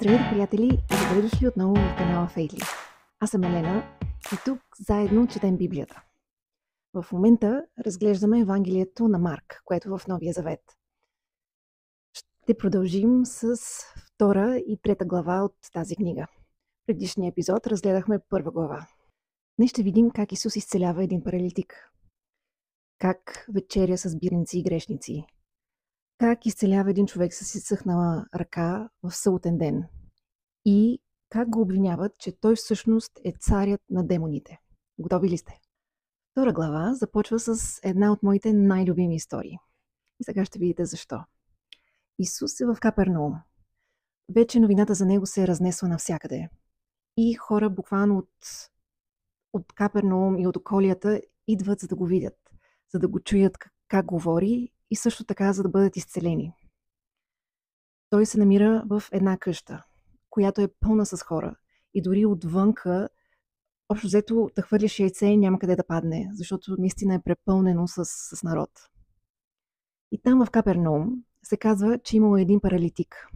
Здравейте, приятели, и добре дошли отново в канала Фейтли. Аз съм Елена и тук заедно четем Библията. В момента разглеждаме Евангелието на Марк, което е в Новия Завет. Ще продължим с втора и трета глава от тази книга. В предишния епизод разгледахме първа глава. Днес ще видим как Исус изцелява един паралитик. Как вечеря с бирници и грешници. Как изцелява един човек с изсъхнала ръка в съботен ден. И как го обвиняват, че той всъщност е царят на демоните. Готови ли сте? Втора глава започва с една от моите най-любими истории. И сега ще видите защо. Исус е в Капернаум. Вече новината за него се е разнесла навсякъде. И хора буквално от Капернаум и от околията идват за да го видят, за да го чуят как говори и също така за да бъдат изцелени. Той се намира в една къща, която е пълна с хора. И дори отвънка, общо взето, да хвърлиш яйце и няма къде да падне, защото наистина е препълнено с народ. И там в Капернаум се казва, че имало един паралитик.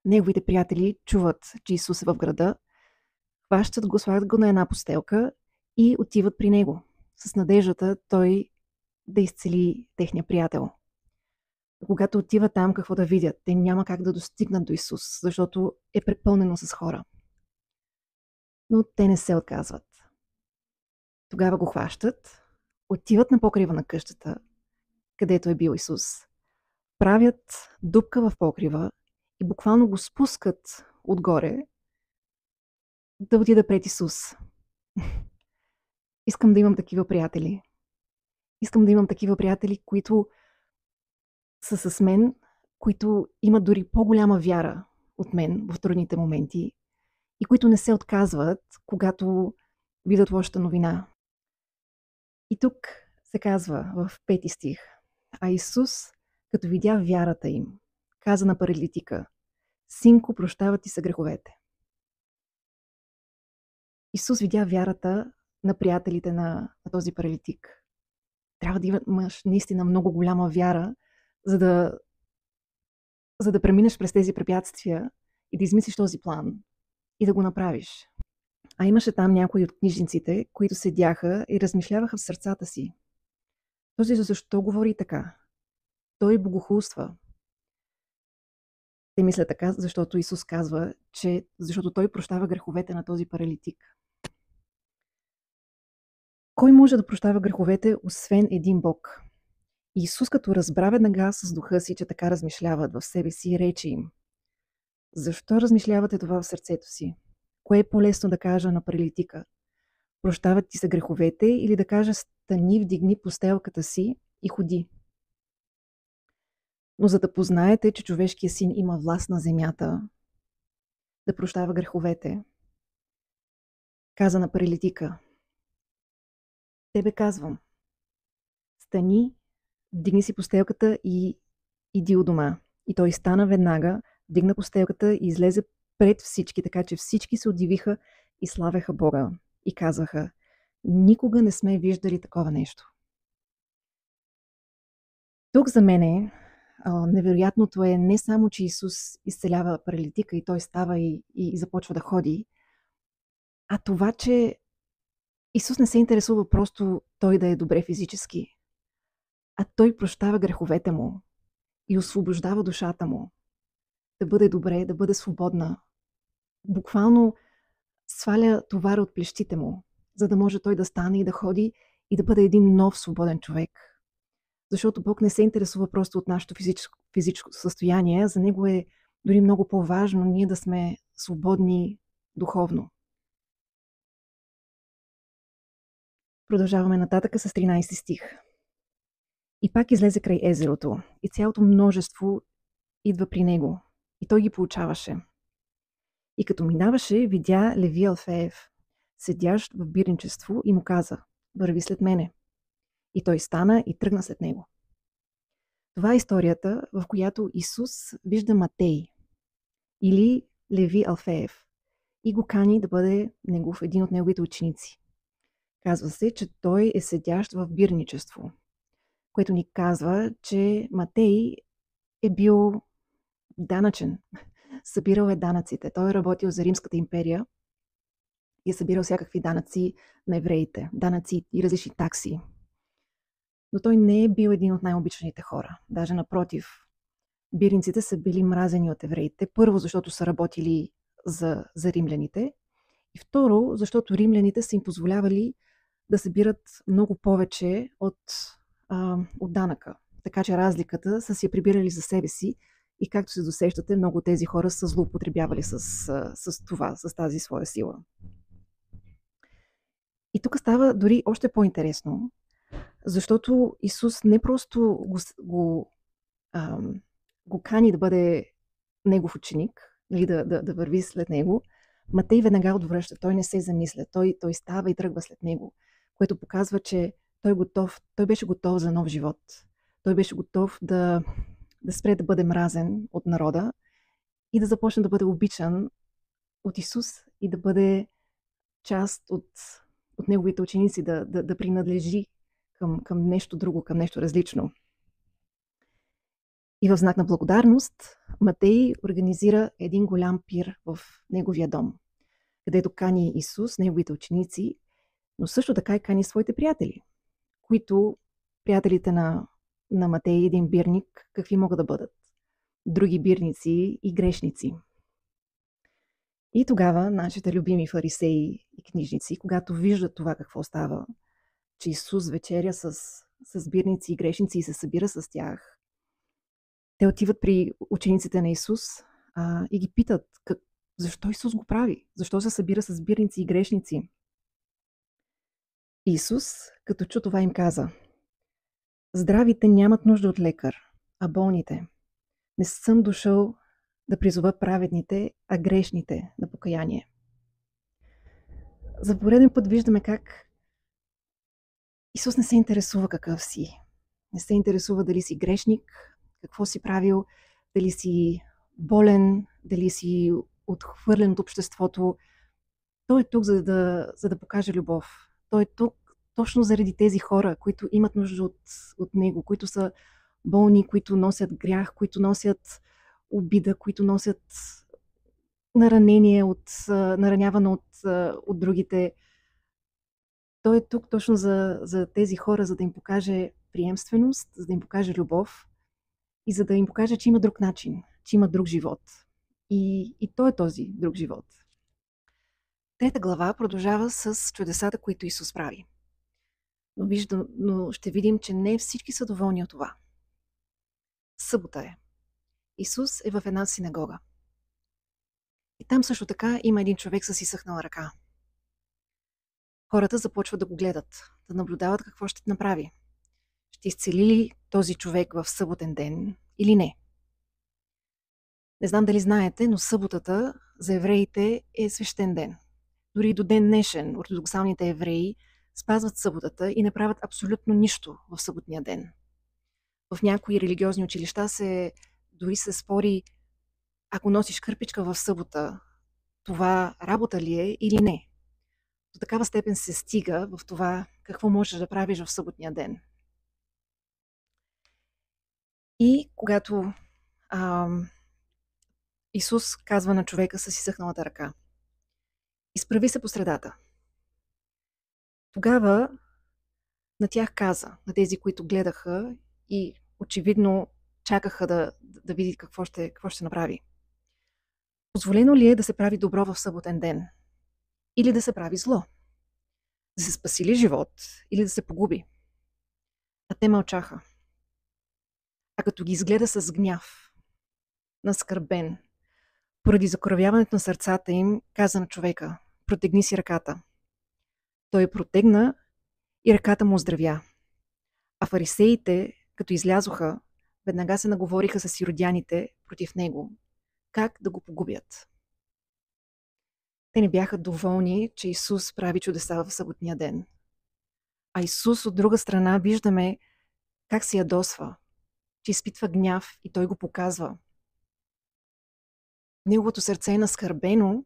Неговите приятели чуват, че Исус е в града, хващат го, слагат го на една постелка и отиват при него, с надеждата той да изцели техния приятел. Когато отиват там, какво да видят? Те няма как да достигнат до Исус, защото е препълнено с хора. Но те не се отказват. Тогава го хващат, отиват на покрива на къщата, където е бил Исус, правят дупка в покрива и буквално го спускат отгоре да отида пред Исус. Искам да имам такива приятели. Искам да имам такива приятели, които са с мен, които имат дори по-голяма вяра от мен в трудните моменти и които не се отказват, когато видят лошата новина. И тук се казва в 5 стих: а Исус, като видя вярата им, каза на паралитика: синко, прощават ти са греховете. Исус видя вярата на приятелите на този паралитик. Трябва да имаш наистина много голяма вяра, за да преминеш през тези препятствия и да измислиш този план и да го направиш. А имаше там някои от книжниците, които седяха и размишляваха в сърцата си: този защо говори така? Той богохулства. Те мислят така, защото Исус казва, че защото той прощава греховете на този паралитик. Кой може да прощава греховете, освен един Бог? И Исус, като разбра веднага с духа си, че така размишляват в себе си, рече им: защо размишлявате това в сърцето си? Кое е по-лесно да кажа на паралитика: прощават ти са греховете, или да кажа: стани, вдигни постелката си и ходи? Но за да познаете, че човешкият син има власт на земята да прощава греховете, каза на паралитика: тебе казвам, стани, вдигни си постелката и иди у дома. И той стана веднага, вдигна постелката и излезе пред всички, така че всички се удивиха и славеха Бога. И казваха: никога не сме виждали такова нещо. Тук за мен невероятното е не само, че Исус изцелява паралитика и той става и започва да ходи, а това, че Исус не се интересува просто той да е добре физически, а той прощава греховете му и освобождава душата му да бъде добре, да бъде свободна. Буквално сваля товара от плещите му, за да може той да стане и да ходи и да бъде един нов свободен човек. Защото Бог не се интересува просто от нашето физическо състояние, за него е дори много по-важно ние да сме свободни духовно. Продължаваме нататъка с 13 стих. И пак излезе край езерото, и цялото множество идва при него, и той ги получаваше. И като минаваше, видя Леви Алфеев, седящ в бирничество, и му каза: върви след мене. И той стана и тръгна след него. Това е историята, в която Исус вижда Матей или Леви Алфеев и го кани да бъде един от неговите ученици. Казва се, че той е седящ в бирничество, което ни казва, че Матей е бил данъчен. Събирал е данъците. Той е работил за Римската империя и е събирал всякакви данъци на евреите. Данъци и различни такси. Но той не е бил един от най-обичаните хора. Даже напротив, бирниците са били мразени от евреите. Първо, защото са работили за римляните. И второ, защото римляните са им позволявали да събират много повече от данъка. Така че разликата са си я прибирали за себе си и както се досещате, много от тези хора са злоупотребявали с това, с тази своя сила. И тук става дори още по-интересно, защото Исус не просто го кани да бъде негов ученик, или да върви след него, Матей веднага отвръща, той не се замисля, той става и тръгва след него, което показва, че той беше готов за нов живот. Той беше готов да спре да бъде мразен от народа и да започне да бъде обичан от Исус и да бъде част от неговите ученици, да принадлежи към нещо друго, към нещо различно. И в знак на благодарност Матей организира един голям пир в неговия дом, където кани Исус, неговите ученици, но също така и кани своите приятели, които приятелите на Матей, един бирник, какви могат да бъдат? Други бирници и грешници. И тогава нашите любими фарисеи и книжници, когато виждат това какво става, че Исус вечеря с бирници и грешници и се събира с тях, те отиват при учениците на Исус и ги питат защо Исус го прави, защо се събира с бирници и грешници. Исус, като чу това, им каза: здравите нямат нужда от лекар, а болните. Не съм дошъл да призова праведните, а грешните на покаяние. За пореден път виждаме как Исус не се интересува какъв си. Не се интересува дали си грешник, какво си правил, дали си болен, дали си отхвърлен от обществото. Той е тук, за да покаже любов. Той е тук точно заради тези хора, които имат нужда от него, които са болни, които носят грях, които носят обида, които носят наранение, нараняване от другите. Той е тук точно за тези хора, за да им покаже приемственост, за да им покаже любов и за да им покаже, че има друг начин, че има друг живот. И той е този друг живот. Трета глава продължава с чудесата, които Исус прави. Но ще видим, че не всички са доволни от това. Събота е. Исус е в една синагога. И там също така има един човек с изсъхнала ръка. Хората започват да го гледат, да наблюдават какво ще направи. Ще изцели ли този човек в съботен ден или не? Не знам дали знаете, но съботата за евреите е свещен ден. Дори до ден днешен ортодоксалните евреи спазват съботата и не правят абсолютно нищо в съботния ден. В някои религиозни училища дори се спори, ако носиш кърпичка в събота, това работа ли е или не. До такава степен се стига в това какво можеш да правиш в съботния ден. И когато Исус казва на човека с изсъхналата ръка: изправи се по средата. Тогава на тях каза, на тези, които гледаха и очевидно чакаха да видят какво ще направи: позволено ли е да се прави добро в съботен ден? Или да се прави зло? Да се спаси ли живот или да се погуби? А те мълчаха. А като ги изгледа с гняв, наскърбен, поради закоравяването на сърцата им, каза на човека: протегни си ръката. Той протегна и ръката му оздравя. А фарисеите, като излязоха, веднага се наговориха с сиродяните против него, как да го погубят. Те не бяха доволни, че Исус прави чудеса в съботния ден. А Исус от друга страна виждаме как се ядосва, че изпитва гняв и той го показва. Неговото сърце е наскърбено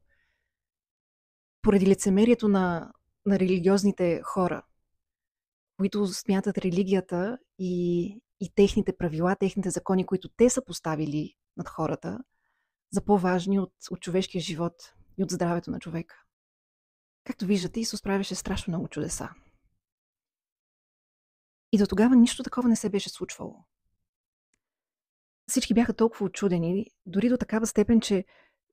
поради лицемерието на религиозните хора, които смятат религията и техните правила, техните закони, които те са поставили над хората, за по-важни от човешкия живот и от здравето на човека. Както виждате, Исус правеше страшно много чудеса. И до тогава нищо такова не се беше случвало. Всички бяха толкова учудени, дори до такава степен, че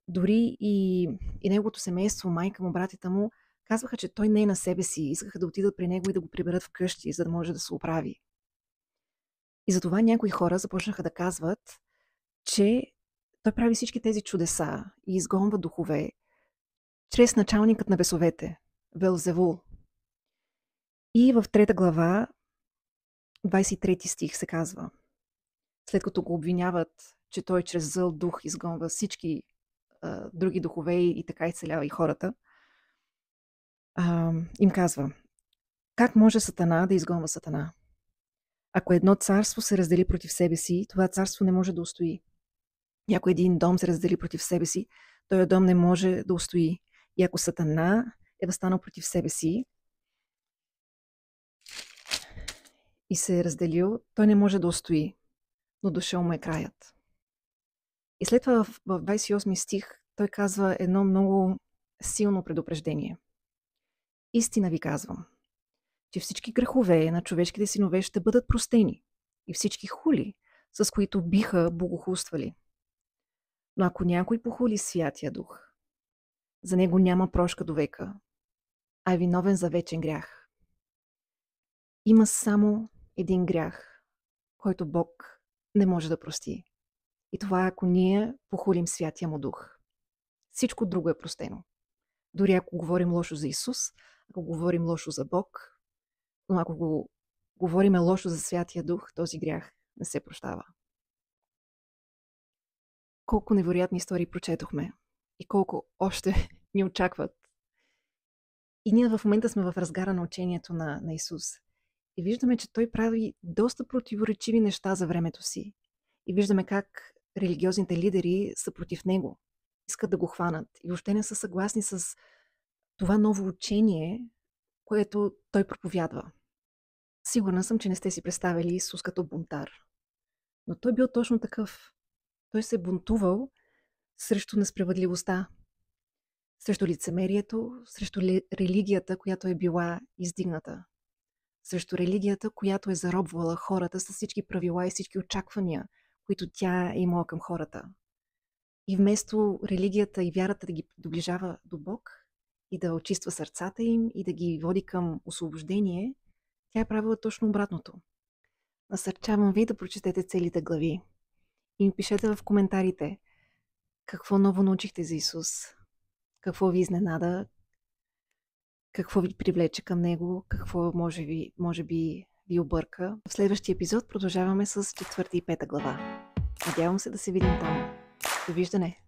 дори и неговото семейство, майка му, братята му, казваха, че той не е на себе си. Искаха да отидат при него и да го приберат вкъщи, за да може да се оправи. И затова някои хора започнаха да казват, че той прави всички тези чудеса и изгонва духове чрез началникът на бесовете, Велзевул. И в 3 глава, 23 стих се казва, след като го обвиняват, че той чрез зъл дух изгонва всички други духове и така изцелява и хората, им казва, как може Сатана да изгонва Сатана? Ако едно царство се раздели против себе си, това царство не може да устои. И ако един дом се раздели против себе си, този дом не може да устои. И ако Сатана е възстанал против себе си и се е разделил, той не може да устои, но дошъл му е краят. И след това в 28 стих той казва едно много силно предупреждение. Истина ви казвам, че всички грехове на човешките синове ще бъдат простени и всички хули, с които биха богохулствали. Но ако някой похули Святия Дух, за него няма прошка до века, а е виновен за вечен грях. Има само един грях, който Бог не може да прости. И това е, ако ние похулим Святия му Дух. Всичко друго е простено. Дори ако говорим лошо за Исус, ако говорим лошо за Бог, но ако го говорим лошо за Святия Дух, този грях не се прощава. Колко невероятни истории прочетохме и колко още ни очакват. И ние в момента сме в разгара на учението на Исус. И виждаме, че той прави доста противоречиви неща за времето си. И виждаме как религиозните лидери са против него. Искат да го хванат. И въобще не са съгласни с това ново учение, което той проповядва. Сигурна съм, че не сте си представили Исус като бунтар. Но той бил точно такъв. Той се бунтувал срещу несправедливостта, срещу лицемерието, срещу религията, която е била издигната, срещу религията, която е заробвала хората с всички правила и всички очаквания, които тя е имала към хората. И вместо религията и вярата да ги доближава до Бог и да очиства сърцата им и да ги води към освобождение, тя е правила точно обратното. Насърчавам ви да прочетете целите глави и ми пишете в коментарите какво ново научихте за Исус, какво ви изненада, какво ви привлече към Него, какво може би ви обърка. В следващия епизод продължаваме с 4 и 5 глава. Надявам се да се видим там. Довиждане!